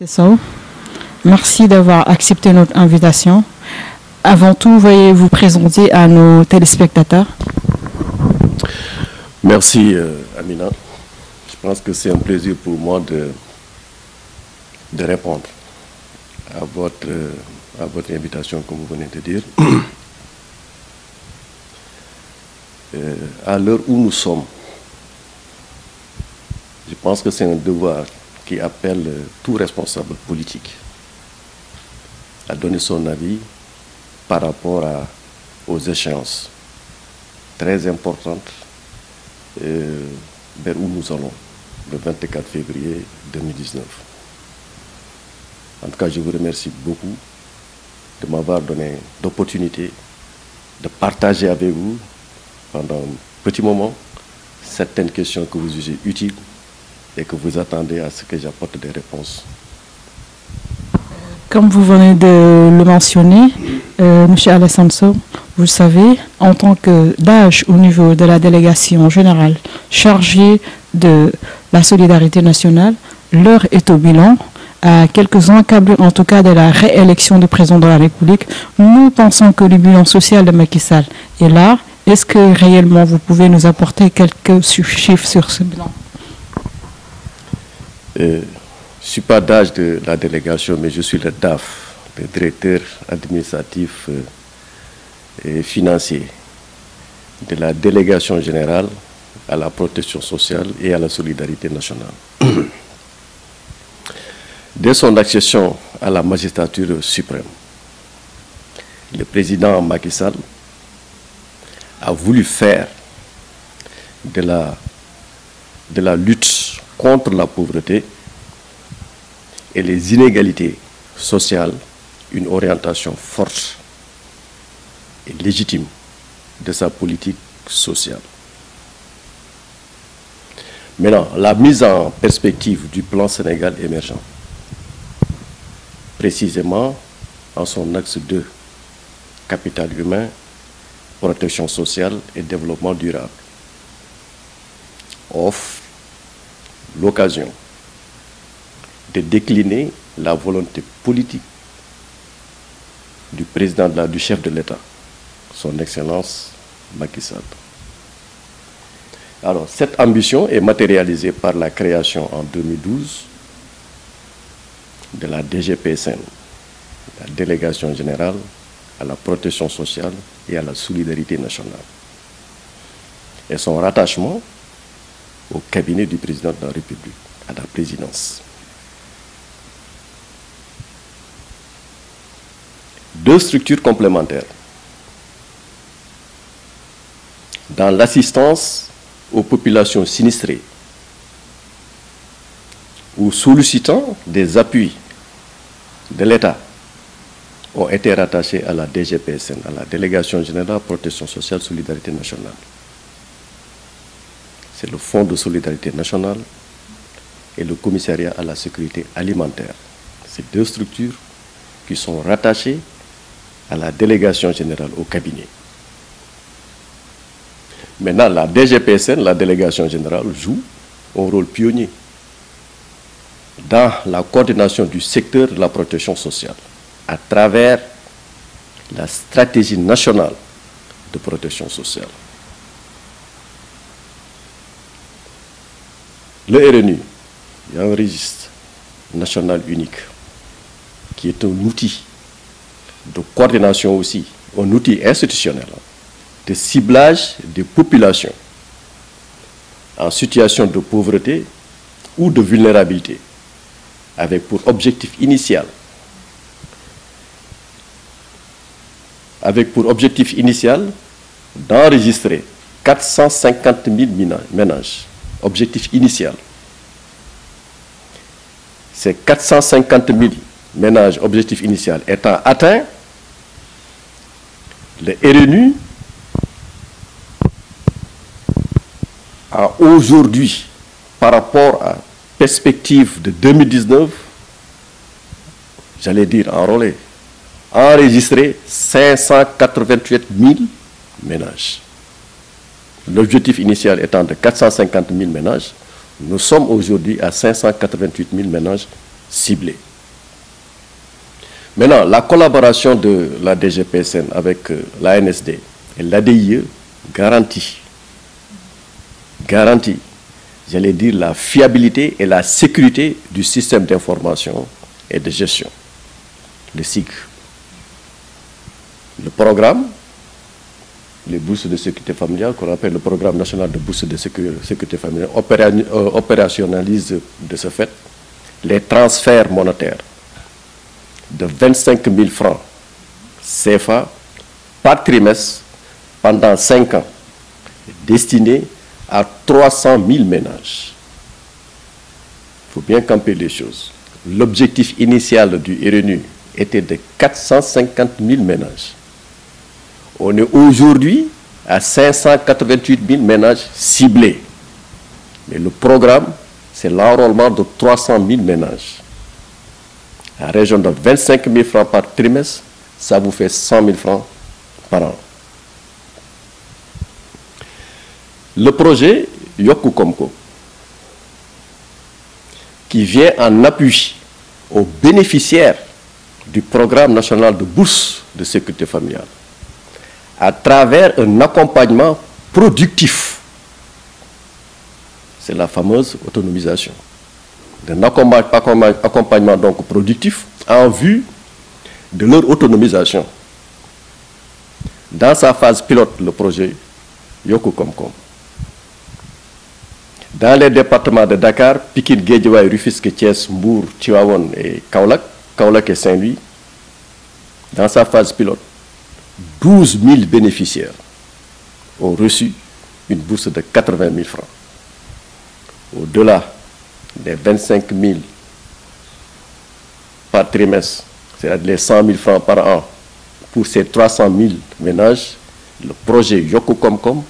Sow, merci d'avoir accepté notre invitation. Avant tout, veuillez vous présenter à nos téléspectateurs. Merci Amina. Je pense que c'est un plaisir pour moi de répondre à votre invitation, comme vous venez de dire. À l'heure où nous sommes, je pense que c'est un devoir qui appelle tout responsable politique à donner son avis par rapport aux échéances très importantes vers où nous allons, le 24 février 2019. En tout cas, je vous remercie beaucoup de m'avoir donné l'opportunité de partager avec vous pendant un petit moment certaines questions que vous jugez utiles et que vous attendez à ce que j'apporte des réponses. Comme vous venez de le mentionner, M. Alassane Sow, vous savez, en tant que DAGE au niveau de la délégation générale chargée de la solidarité nationale, l'heure est au bilan. À quelques encablures, en tout cas, de la réélection du président de la République, nous pensons que le bilan social de Macky Sall est là. Est-ce que réellement vous pouvez nous apporter quelques chiffres sur ce bilan? Je ne suis pas d'âge de la délégation, mais je suis le DAF, le directeur administratif et financier de la délégation générale à la protection sociale et à la solidarité nationale. Dès son accession à la magistrature suprême, le président Macky Sall a voulu faire de la lutte contre la pauvreté et les inégalités sociales une orientation forte et légitime de sa politique sociale. Maintenant, la mise en perspective du plan Sénégal émergent, précisément en son axe 2, capital humain, protection sociale et développement durable, offre l'occasion de décliner la volonté politique du du chef de l'État, son Excellence Macky Sall. Alors, cette ambition est matérialisée par la création en 2012 de la DGPSN, la Délégation générale à la protection sociale et à la solidarité nationale, et son rattachement au cabinet du président de la République, à la présidence. Deux structures complémentaires dans l'assistance aux populations sinistrées ou sollicitant des appuis de l'État ont été rattachés à la DGPSN, à la Délégation générale protection sociale solidarité nationale. C'est le Fonds de solidarité nationale et le Commissariat à la sécurité alimentaire. Ces deux structures qui sont rattachées à la Délégation générale au cabinet. Maintenant, la DGPSN, la Délégation générale, joue un rôle pionnier dans la coordination du secteur de la protection sociale à travers la stratégie nationale de protection sociale. Le RNU, il y a un registre national unique qui est un outil de coordination aussi, un outil institutionnel de ciblage des populations en situation de pauvreté ou de vulnérabilité, avec pour objectif initial d'enregistrer 450 000 ménages. Objectif initial. Ces 450 000 ménages, objectif initial étant atteints, le RNU a aujourd'hui, par rapport à perspective de 2019, j'allais dire enregistré 588 000 ménages. L'objectif initial étant de 450 000 ménages, nous sommes aujourd'hui à 588 000 ménages ciblés. Maintenant, la collaboration de la DGPSN avec l'ANSD et l'ADIE garantit, j'allais dire, la fiabilité et la sécurité du système d'information et de gestion, le SIG. Le programme, les bourses de sécurité familiale, qu'on appelle le programme national de bourses de sécurité familiale, opérationnalise de ce fait les transferts monétaires de 25 000 francs CFA par trimestre pendant 5 ans, destinés à 300 000 ménages. Il faut bien camper les choses. L'objectif initial du RNU était de 450 000 ménages. On est aujourd'hui à 588 000 ménages ciblés. Mais le programme, c'est l'enrôlement de 300 000 ménages. À raison de 25 000 francs par trimestre, ça vous fait 100 000 francs par an. Le projet Yokku Komko, qui vient en appui aux bénéficiaires du programme national de bourse de sécurité familiale, à travers un accompagnement productif. C'est la fameuse autonomisation. Un accompagnement donc productif en vue de leur autonomisation. Dans sa phase pilote, le projet Yokku Komkom. Dans les départements de Dakar, Pikine, Guédiawaye, Rufisque, Thiès, Mbour, Tivaouane et Kaolack et Saint-Louis, dans sa phase pilote, 12 000 bénéficiaires ont reçu une bourse de 80 000 francs. Au-delà des 25 000 par trimestre, c'est-à-dire les 100 000 francs par an pour ces 300 000 ménages, le projet Yokku Komkom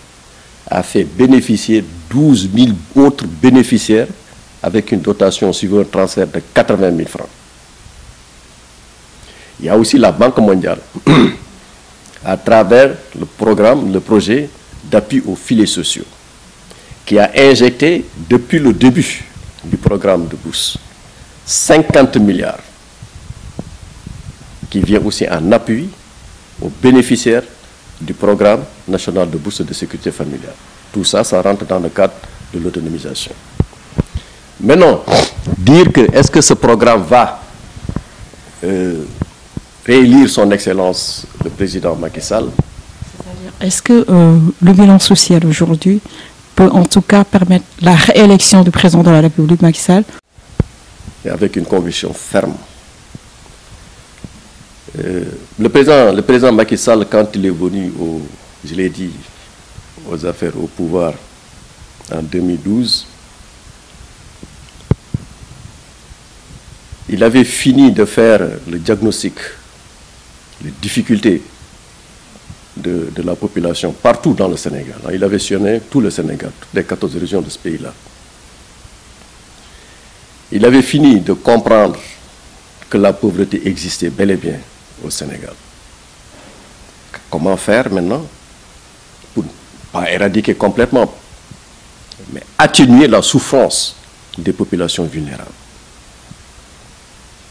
a fait bénéficier 12 000 autres bénéficiaires avec une dotation suivant un transfert de 80 000 francs. Il y a aussi la Banque mondiale à travers le programme, le projet d'appui aux filets sociaux, qui a injecté depuis le début du programme de bourse 50 milliards, qui vient aussi en appui aux bénéficiaires du programme national de bourse de sécurité familiale. Tout ça, ça rentre dans le cadre de l'autonomisation. Maintenant, dire que est-ce que ce programme va réélire son excellence, le président Macky Sall. Est-ce que le bilan social aujourd'hui peut en tout cas permettre la réélection du président de la République Macky Sall? Et avec une conviction ferme. Le président Macky Sall, quand il est venu, je l'ai dit, aux affaires au pouvoir en 2012, il avait fini de faire le diagnostic, les difficultés de la population partout dans le Sénégal. Il avait sillonné tout le Sénégal, toutes les 14 régions de ce pays-là. Il avait fini de comprendre que la pauvreté existait bel et bien au Sénégal. Comment faire maintenant pour ne pas éradiquer complètement, mais atténuer la souffrance des populations vulnérables.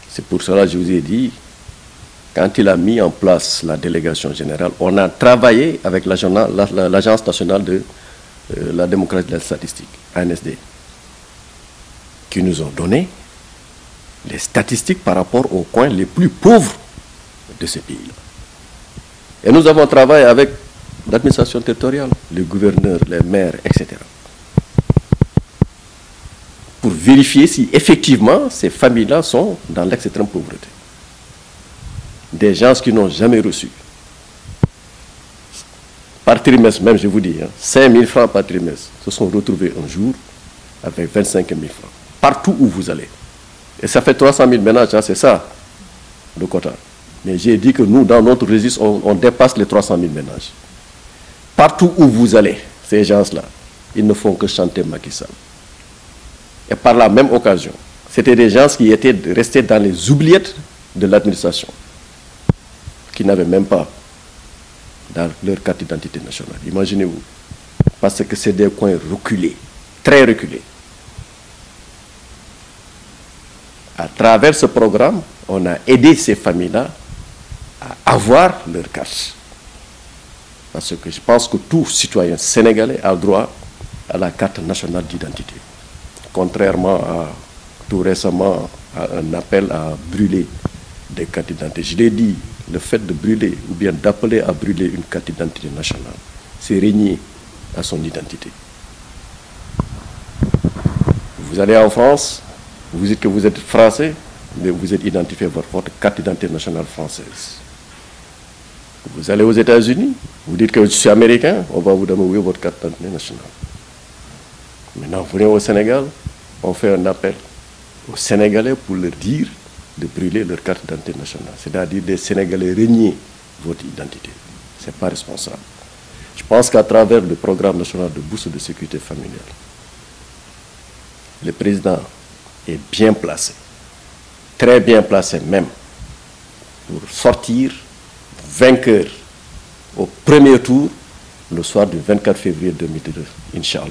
C'est pour cela que je vous ai dit, quand il a mis en place la délégation générale, on a travaillé avec l'Agence nationale de la démocratie et de la statistique, ANSD, qui nous ont donné les statistiques par rapport aux coins les plus pauvres de ce pays-là. Et nous avons travaillé avec l'administration territoriale, les gouverneurs, les maires, etc., pour vérifier si effectivement ces familles-là sont dans l'extrême pauvreté. Des gens qui n'ont jamais reçu. Par trimestre même, je vous dis, 5 000 francs par trimestre se sont retrouvés un jour avec 25 000 francs. Partout où vous allez. Et ça fait 300 000 ménages, c'est ça, le quota. Mais j'ai dit que nous, dans notre registre, on dépasse les 300 000 ménages. Partout où vous allez, ces gens-là, ils ne font que chanter Macky Sall. Et par la même occasion, c'était des gens qui étaient restés dans les oubliettes de l'administration, qui n'avaient même pas dans leur carte d'identité nationale. Imaginez-vous. Parce que c'est des coins reculés, très reculés. À travers ce programme, on a aidé ces familles-là à avoir leur carte. Parce que je pense que tout citoyen sénégalais a droit à la carte nationale d'identité. Contrairement à tout récemment à un appel à brûler des cartes d'identité. Je l'ai dit, le fait de brûler ou bien d'appeler à brûler une carte d'identité nationale, c'est régner à son identité. Vous allez en France, vous dites que vous êtes français, mais vous êtes identifié par votre carte d'identité nationale française. Vous allez aux États-Unis, vous dites que je suis américain, on va vous demander votre carte d'identité nationale. Maintenant, vous venez au Sénégal, on fait un appel aux Sénégalais pour leur dire de brûler leur carte d'identité nationale. C'est-à-dire des Sénégalais renier votre identité. Ce n'est pas responsable. Je pense qu'à travers le programme national de bourse de sécurité familiale, le président est bien placé, très bien placé même, pour sortir vainqueur au premier tour le soir du 24 février 2022, Inch'Allah.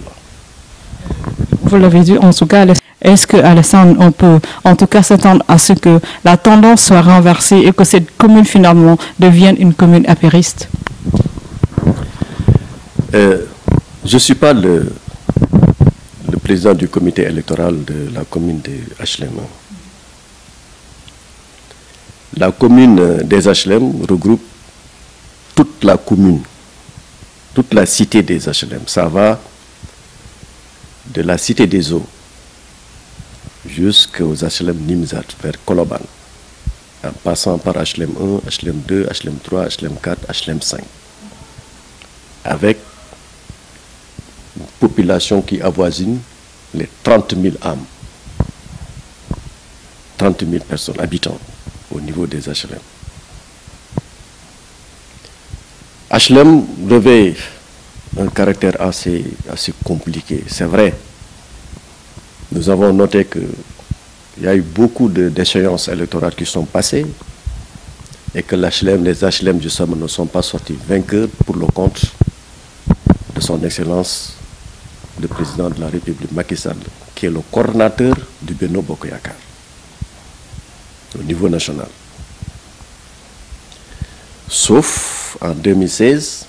Vous l'avez dit, en tout cas, est-ce que, Alassane, on peut en tout cas s'attendre à ce que la tendance soit renversée et que cette commune finalement devienne une commune apériste? Je ne suis pas le président du comité électoral de la commune de HLM. La commune des HLM regroupe toute la commune, toute la cité des HLM. Ça va de la cité des eaux jusqu'aux HLM Nimzat vers Koloban, en passant par HLM 1, HLM 2, HLM 3, HLM 4, HLM 5, avec une population qui avoisine les 30 000 âmes, 30 000 personnes, habitants au niveau des HLM. HLM revêt un caractère assez compliqué, c'est vrai. Nous avons noté qu'il y a eu beaucoup d'échéances électorales qui sont passées et que les HLM justement ne sont pas sortis vainqueurs pour le compte de son Excellence le président de la République Macky Sall, qui est le coordonnateur du Benno Bokk Yakaar au niveau national. Sauf en 2016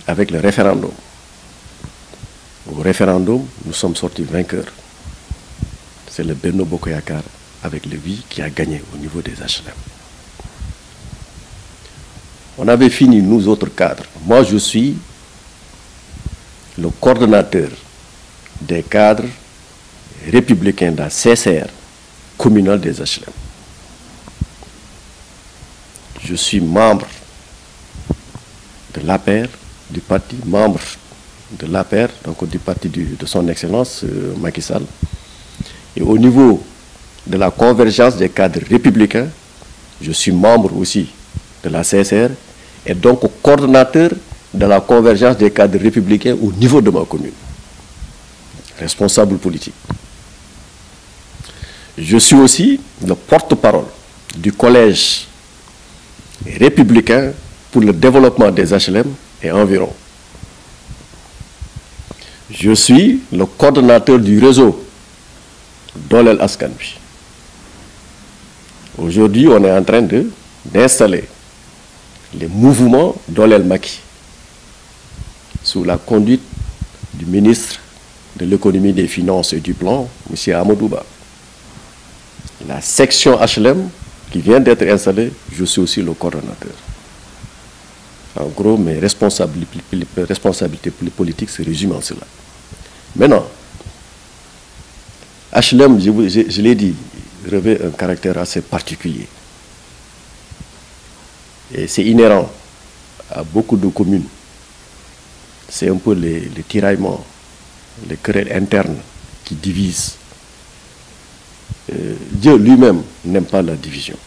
avec le référendum. Au référendum, nous sommes sortis vainqueurs. C'est le Benno Bokk Yakaar avec le oui qui a gagné au niveau des HLM. On avait fini, nous autres cadres. Moi, je suis le coordonnateur des cadres républicains de la CCR communale des HLM. Je suis membre de l'APR, du parti, membre de l'APR, donc du parti de son Excellence Macky Sall. Et au niveau de la convergence des cadres républicains, je suis membre aussi de la CSR et donc coordonnateur de la convergence des cadres républicains au niveau de ma commune. Responsable politique. Je suis aussi le porte-parole du collège républicain pour le développement des HLM et environ. Je suis le coordonnateur du réseau Dolel Askan Wi. Aujourd'hui, on est en train d'installer les mouvements Dolel Macky sous la conduite du ministre de l'économie, des finances et du plan, M. Amadou Ba. La section HLM qui vient d'être installée, je suis aussi le coordonnateur. En gros, mes responsabilités politiques se résument en cela. Maintenant, HLM, je l'ai dit, revêt un caractère assez particulier. Et c'est inhérent à beaucoup de communes. C'est un peu les tiraillements, les querelles internes qui divisent. Dieu lui-même n'aime pas la division.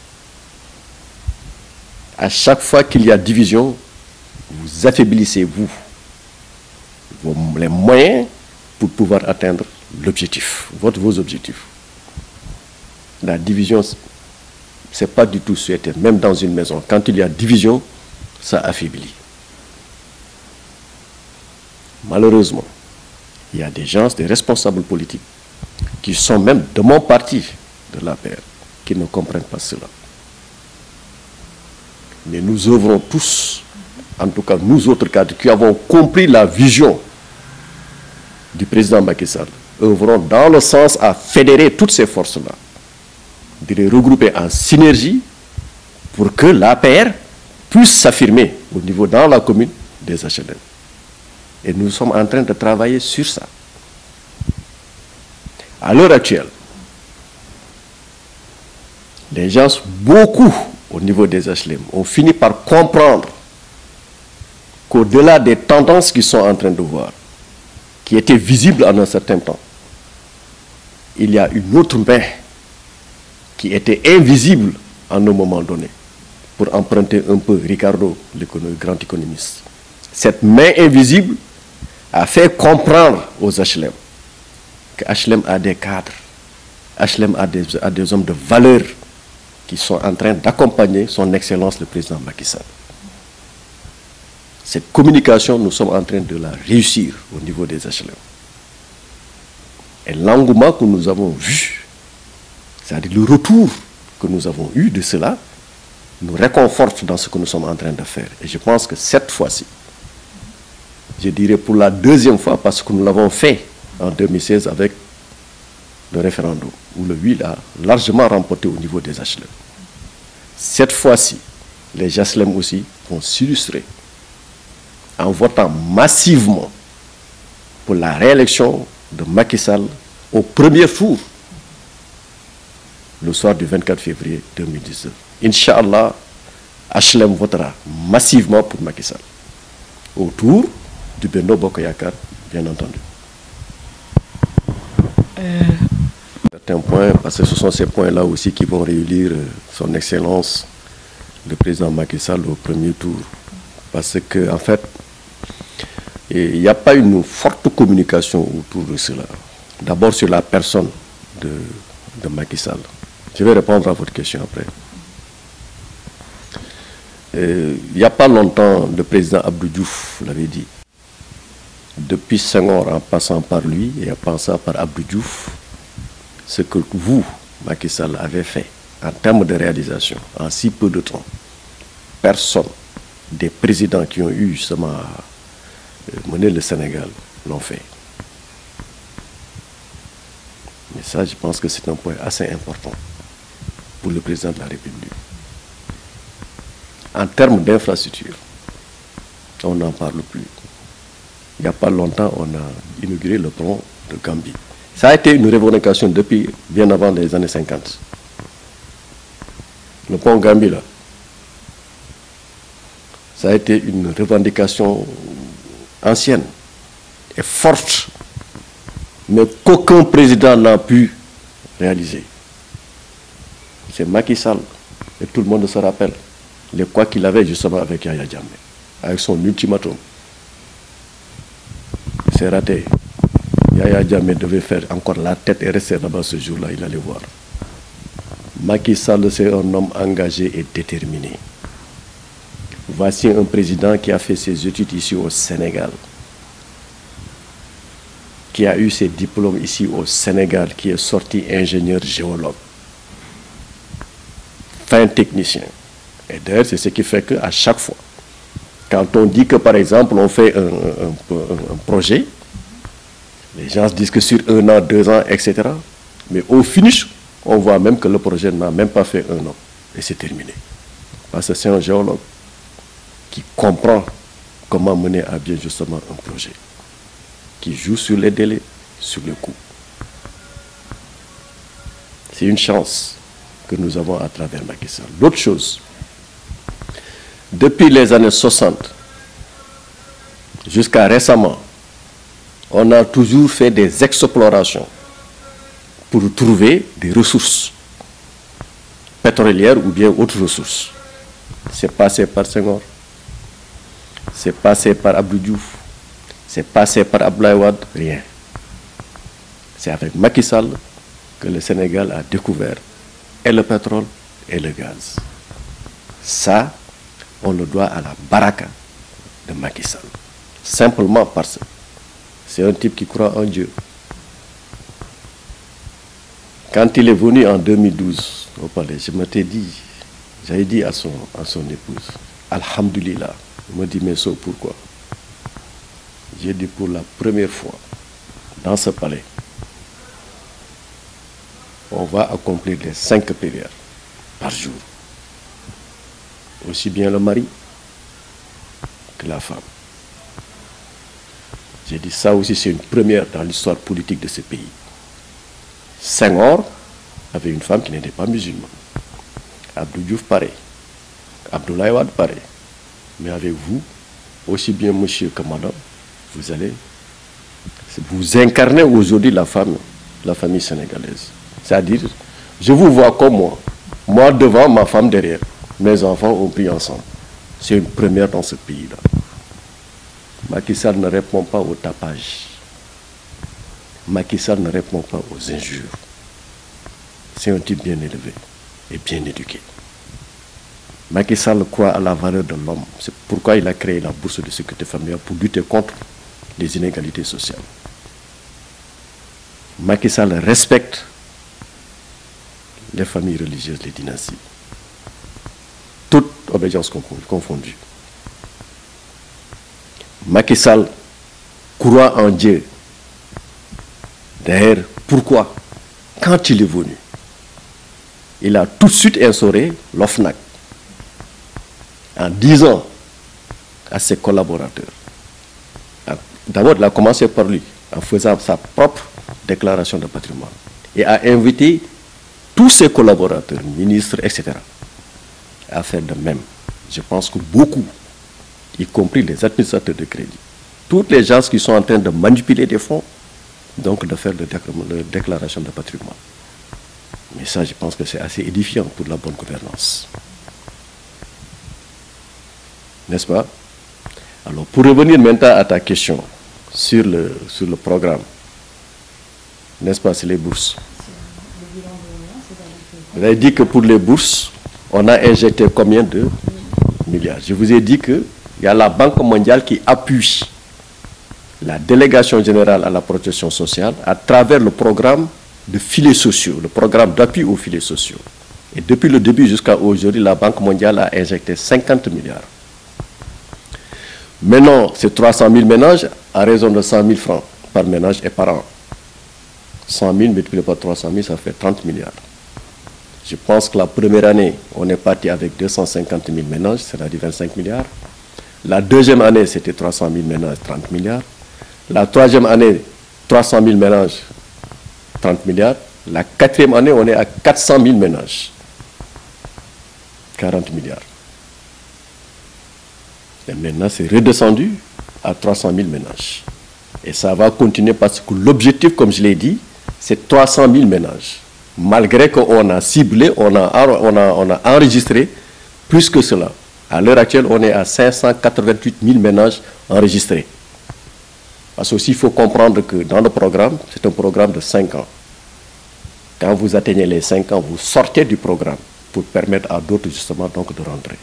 À chaque fois qu'il y a division, vous affaiblissez les moyens pour pouvoir atteindre l'objectif, vos objectifs. La division, ce n'est pas du tout souhaité, même dans une maison. Quand il y a division, ça affaiblit. Malheureusement, il y a des gens, des responsables politiques, qui sont même de mon parti, de l'APR, qui ne comprennent pas cela. Mais nous œuvrons tous, en tout cas nous autres cadres qui avons compris la vision du président Macky Sall, œuvrons dans le sens à fédérer toutes ces forces-là, de les regrouper en synergie pour que l'APR puisse s'affirmer au niveau dans la commune des HLM. Et nous sommes en train de travailler sur ça. À l'heure actuelle, les gens, beaucoup au niveau des HLM, ont fini par comprendre qu'au-delà des tendances qu'ils sont en train de voir, qui étaient visibles en un certain temps, il y a une autre main qui était invisible en un moment donné, pour emprunter un peu Ricardo, le grand économiste. Cette main invisible a fait comprendre aux HLM que HLM a des cadres, HLM a des hommes de valeur qui sont en train d'accompagner son Excellence le président Macky Sall. Cette communication, nous sommes en train de la réussir au niveau des HLM. Et l'engouement que nous avons vu, c'est-à-dire le retour que nous avons eu de cela, nous réconforte dans ce que nous sommes en train de faire. Et je pense que cette fois-ci, je dirais pour la deuxième fois, parce que nous l'avons fait en 2016 avec le référendum, où le oui a largement remporté au niveau des HLM. Cette fois-ci, les HLM aussi vont s'illustrer en votant massivement pour la réélection de Macky Sall au premier tour, le soir du 24 février 2019. Inch'Allah, HLM votera massivement pour Macky Sall, autour du Benno Bokk Yakaar, bien entendu. Certains points, parce que ce sont ces points-là aussi qui vont réunir son Excellence, le président Macky Sall, au premier tour. Parce qu'en fait, il n'y a pas une forte communication autour de cela. D'abord sur la personne de Macky Sall. Je vais répondre à votre question après. Il n'y a pas longtemps, le président Abdou Diouf l'avait dit. Depuis Senghor, en passant par lui et en passant par Abdou Diouf, ce que vous, Macky Sall, avez fait en termes de réalisation, en si peu de temps, personne des présidents qui ont eu justement à mener le Sénégal l'ont fait. Mais ça, je pense que c'est un point assez important pour le président de la République. En termes d'infrastructure, on n'en parle plus. Il n'y a pas longtemps, on a inauguré le pont de Gambie. Ça a été une revendication depuis bien avant les années 50. Le pont Gambie, là, ça a été une revendication ancienne et forte, mais qu'aucun président n'a pu réaliser. C'est Macky Sall, et tout le monde se rappelle les quoi qu'il avait justement avec Yaya Jammeh, avec son ultimatum. C'est raté. Yaya Jammeh devait faire encore la tête et rester là-bas ce jour-là, il allait voir. Macky Sall, c'est un homme engagé et déterminé. Voici un président qui a fait ses études ici au Sénégal, qui a eu ses diplômes ici au Sénégal, qui est sorti ingénieur géologue, fin technicien. Et d'ailleurs, c'est ce qui fait qu'à chaque fois, quand on dit que par exemple on fait un projet, les gens se disent que sur 1 an, 2 ans, etc. Mais au finish, on voit même que le projet n'a même pas fait 1 an. Et c'est terminé. Parce que c'est un géologue qui comprend comment mener à bien justement un projet, qui joue sur les délais, sur le coût. C'est une chance que nous avons à travers Macky Sall. L'autre chose, depuis les années 60 jusqu'à récemment, on a toujours fait des explorations pour trouver des ressources pétrolières ou bien autres ressources. C'est passé par Senghor, c'est passé par Abdou Diouf, c'est passé par Abdoulaye Wade, rien. C'est avec Macky Sall que le Sénégal a découvert et le pétrole et le gaz. Ça, on le doit à la baraka de Macky Sall. Simplement parce que c'est un type qui croit en Dieu. Quand il est venu en 2012 au palais, je m'étais dit, J'avais dit à son épouse, Alhamdulillah. Il me dit, mais ça, pourquoi? J'ai dit, pour la première fois, dans ce palais, on va accomplir les 5 prières par jour. Aussi bien le mari que la femme. J'ai dit, ça aussi, c'est une première dans l'histoire politique de ce pays. Senghor avait une femme qui n'était pas musulmane. Abdou Diouf, pareil. Abdoulaye Wade, pareil. Mais avec vous, aussi bien monsieur que madame, vous incarnez aujourd'hui la famille sénégalaise. C'est-à-dire, je vous vois comme moi. Moi devant, ma femme derrière. Mes enfants ont pris ensemble. C'est une première dans ce pays-là. Macky Sall ne répond pas au tapage. Macky Sall ne répond pas aux injures. C'est un type bien élevé et bien éduqué. Macky Sall croit à la valeur de l'homme. C'est pourquoi il a créé la bourse de sécurité familiale pour lutter contre les inégalités sociales. Macky Sall respecte les familles religieuses, les dynasties. Toute obédience confondue. Macky Sall croit en Dieu. D'ailleurs, pourquoi? Quand il est venu, il a tout de suite instauré l'OFNAC en disant à ses collaborateurs. D'abord, il a commencé par lui, en faisant sa propre déclaration de patrimoine, et a invité tous ses collaborateurs, ministres, etc., à faire de même. Je pense que beaucoup, y compris les administrateurs de crédit, toutes les gens qui sont en train de manipuler des fonds, donc de faire la déclaration de patrimoine. Mais ça, je pense que c'est assez édifiant pour la bonne gouvernance. N'est-ce pas? Alors, pour revenir maintenant à ta question sur le programme, n'est-ce pas, c'est les bourses. Vous avez dit que pour les bourses, on a injecté combien de milliards? Je vous ai dit qu'il y a la Banque mondiale qui appuie la délégation générale à la protection sociale à travers le programme de filets sociaux, le programme d'appui aux filets sociaux. Et depuis le début jusqu'à aujourd'hui, la Banque mondiale a injecté 50 milliards. Maintenant, c'est 300 000 ménages à raison de 100 000 francs par ménage et par an. 100 000 multiplié par 300 000, ça fait 30 milliards. Je pense que la première année, on est parti avec 250 000 ménages, c'est-à-dire 25 milliards. La deuxième année, c'était 300 000 ménages, 30 milliards. La troisième année, 300 000 ménages, 30 milliards. La quatrième année, on est à 400 000 ménages, 40 milliards. Et maintenant, c'est redescendu à 300 000 ménages. Et ça va continuer parce que l'objectif, comme je l'ai dit, c'est 300 000 ménages. Malgré qu'on a ciblé, on a enregistré plus que cela. À l'heure actuelle, on est à 588 000 ménages enregistrés. Parce qu'il faut comprendre que dans le programme, c'est un programme de 5 ans. Quand vous atteignez les 5 ans, vous sortez du programme pour permettre à d'autres justement donc de rentrer.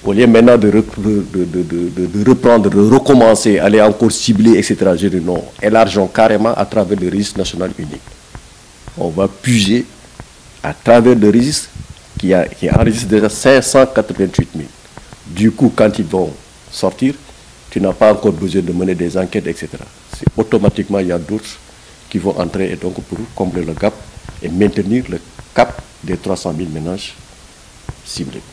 Au lieu maintenant de reprendre, de recommencer, aller encore cibler, etc., je dis non, élargissons carrément à travers le registre national unique. On va puiser à travers le registre qui enregistre déjà 588 000. Du coup, quand ils vont sortir, tu n'as pas encore besoin de mener des enquêtes, etc. Automatiquement, il y a d'autres qui vont entrer et donc pour combler le gap et maintenir le cap des 300 000 ménages ciblés.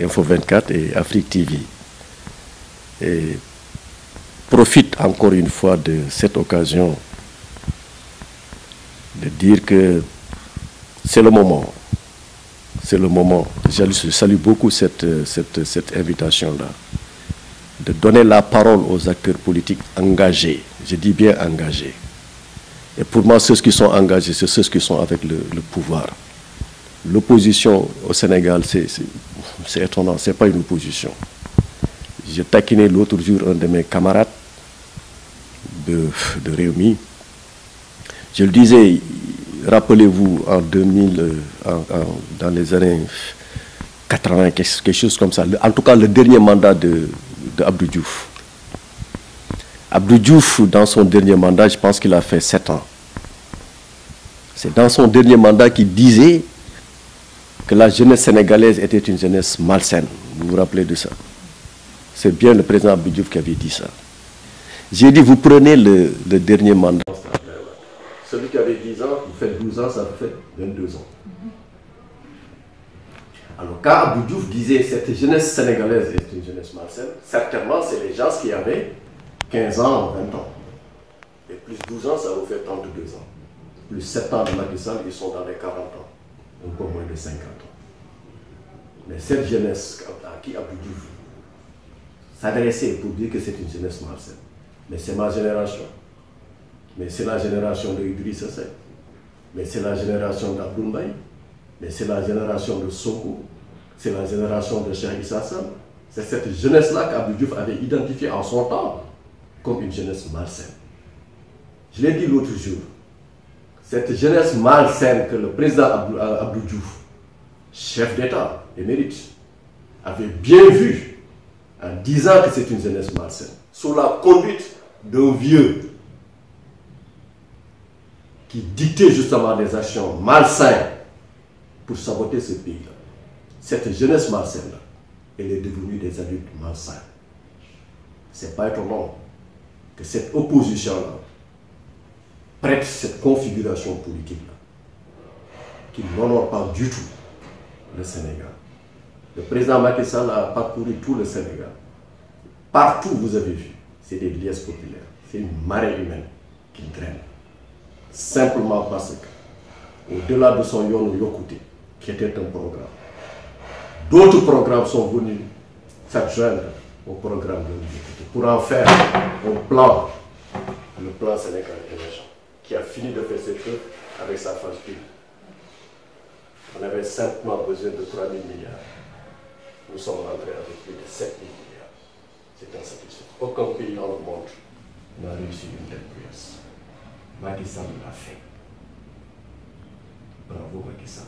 Info 24 et Afrique TV et profite encore une fois de cette occasion de dire que c'est le moment. C'est le moment. Je salue beaucoup cette invitation-là. De donner la parole aux acteurs politiques engagés. Je dis bien engagés. Et pour moi, ceux qui sont engagés, c'est ceux qui sont avec le pouvoir. L'opposition au Sénégal, c'est étonnant, ce n'est pas une opposition. J'ai taquiné l'autre jour un de mes camarades de Réumi. Je le disais, rappelez-vous, en 2000, dans les années 80, quelque chose comme ça, en tout cas le dernier mandat de Abdou Diouf. Abdou Diouf, dans son dernier mandat, je pense qu'il a fait 7 ans. C'est dans son dernier mandat qu'il disait que la jeunesse sénégalaise était une jeunesse malsaine. Vous vous rappelez de ça? C'est bien le président Abdou Diouf qui avait dit ça. J'ai dit, vous prenez le dernier mandat. Celui qui avait 10 ans, vous faites 12 ans, ça vous fait 22 ans. Alors, quand Abdou Diouf disait cette jeunesse sénégalaise est une jeunesse malsaine, certainement, c'est les gens qui avaient 15 ans, 20 ans. Et plus 12 ans, ça vous fait 32 ans. Plus 7 ans de Macky Sall, ils sont dans les 40 ans. Donc, au moins de 50 ans. Mais cette jeunesse à qui Abdou Diouf s'adressait pour dire que c'est une jeunesse malsaine. Mais c'est ma génération. Mais c'est la génération de Idrissa Seck. Mais c'est la génération d'Abdoul Mbaye. Mais c'est la génération de Sonko. C'est la génération de Cheikh Issa Sall. C'est cette jeunesse-là qu'Abdou Diouf avait identifiée en son temps comme une jeunesse malsaine. Je l'ai dit l'autre jour. Cette jeunesse malsaine que le président Abdou Diouf, chef d'État émérite, avait bien vu en disant que c'est une jeunesse malsaine, sous la conduite d'un vieux qui dictait justement des actions malsaines pour saboter ce pays-là. Cette jeunesse malsaine-là, elle est devenue des adultes malsains. Ce n'est pas étonnant que cette opposition-là prête cette configuration politique-là, qui n'honore pas du tout le Sénégal. Le président Macky Sall a parcouru tout le Sénégal. Partout, vous avez vu, c'est des liesses populaires. C'est une marée humaine qui draine. Simplement parce que, au-delà de son Yono Yokouté, qui était un programme, d'autres programmes sont venus s'adjoindre au programme de Yokouté pour en faire un plan, le plan Sénégal émergent, qui a fini de faire ses preuves avec sa phase 1. On avait simplement besoin de 3 000 milliards. Nous sommes rentrés avec plus de 7 000 milliards. C'est insatisfaisant. Aucun pays dans le monde n'a réussi une telle prouesse. Macky Sall l'a fait. Bravo Macky Sall.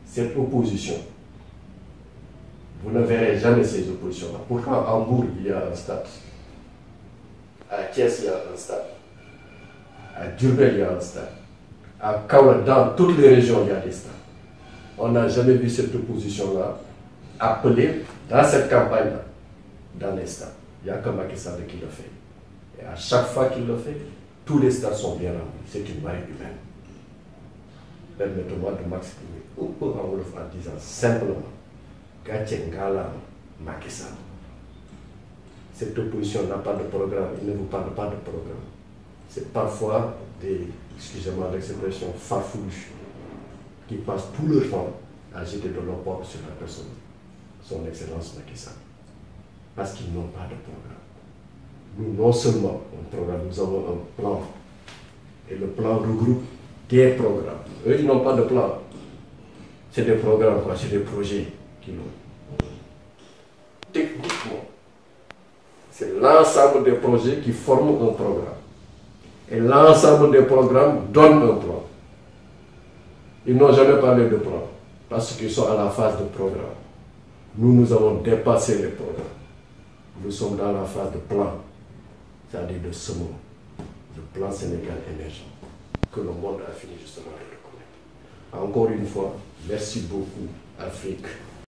Cette opposition, vous ne verrez jamais ces oppositions-là. Pourquoi à Hambourg, il y a un stade. À Thiès, il y a un stade. À Diourbel, il y a un stade. À Kaolack, dans toutes les régions, il y a des stades. On n'a jamais vu cette opposition-là appelée dans cette campagne-là, dans les stades. Il n'y a que Macky Sall qui le fait. Et à chaque fois qu'il le fait, tous les stades sont bien remplis. C'est une marée humaine. Permettez-moi de m'exprimer un peu en wolof en disant simplement Gatché Ngala Macky Sall. Cette opposition n'a pas de programme, il ne vous parle pas de programme. C'est parfois des, excusez-moi l'expression, farfouilles qui passent tout leur temps à jeter de leur porte sur la personne, son excellence Macky Sall. Parce qu'ils n'ont pas de programme. Nous, non seulement un programme, nous avons un plan. Et le plan regroupe des programmes. Eux, ils n'ont pas de plan. C'est des programmes, quoi, c'est des projets qu'ils ont. Techniquement, c'est l'ensemble des projets qui forment un programme. Et l'ensemble des programmes donne un plan. Ils n'ont jamais parlé de plan, parce qu'ils sont à la phase de programme. Nous avons dépassé les programmes. Nous sommes dans la phase de plan, c'est-à-dire de semence, le plan Sénégal émergent, que le monde a fini justement de reconnaître. Encore une fois, merci beaucoup, Afrique.